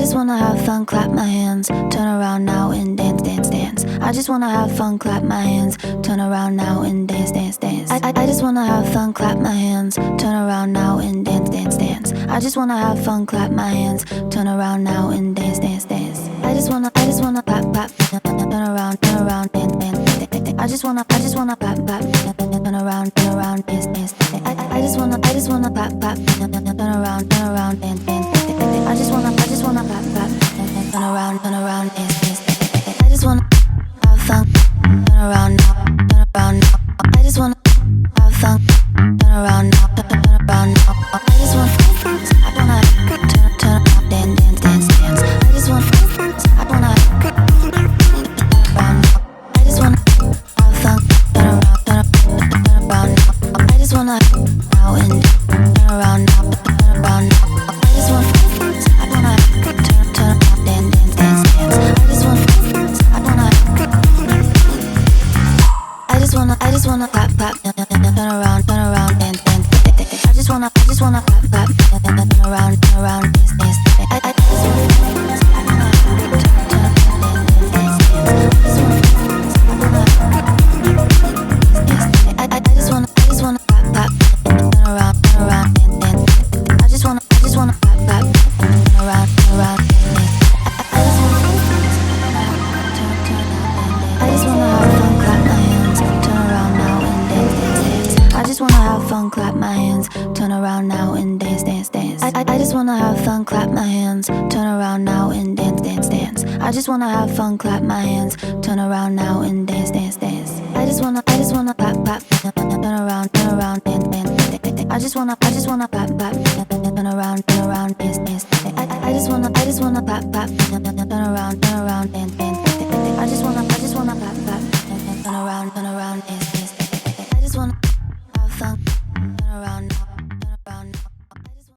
just wanna have fun, clap my hands, turn around now and dance, dance, dance. I just wanna have fun, clap my hands, turn around now and dance, dance, dance. I just wanna have fun, clap my hands, turn around now and dance, dance, dance. I just wanna have fun, clap my hands, turn around now and dance, dance, dance. I just wanna clap, clap, turn around, dance, dance, dance. I just wanna clap, clap, turn around, dance, dance, dance. I just wanna clap, clap, turn around, dance, dance, dance. I just wanna clap, clap, turn around, dance, dance, dance. I just wanna have fun, turn around now, turn around now. I just wanna have fun, turn around now, turn around now. I just wanna turn around, dance, dance, dance. I just wanna turn around now. I just wanna have fun, turn around now. I just wanna now and turn around now, turn around now. I just wanna turn around, dance, dance, dance. I just wanna clap, clap, turn around, dance, dance, dance. I just wanna clap, clap, turn around, dance, dance, dance. I just wanna clap, clap, turn around, dance, dance. I just wanna clap, clap, turn around, dance, dance. I just wanna have fun, clap my hands, turn around now and dance, dance, dance. I just wanna have fun, clap my hands, turn around now and dance, dance, dance. I just wanna have fun, clap my hands, turn around now and dance, dance, dance. I just wanna have fun, clap my hands, turn around now and dance, dance, dance. I just wanna clap, clap, turn around, dance, dance, dance. I just wanna clap, clap, turn around, dance, dance, dance. I just wanna clap, clap, turn around, dance, dance, dance. I just wanna clap, clap, turn around, dance.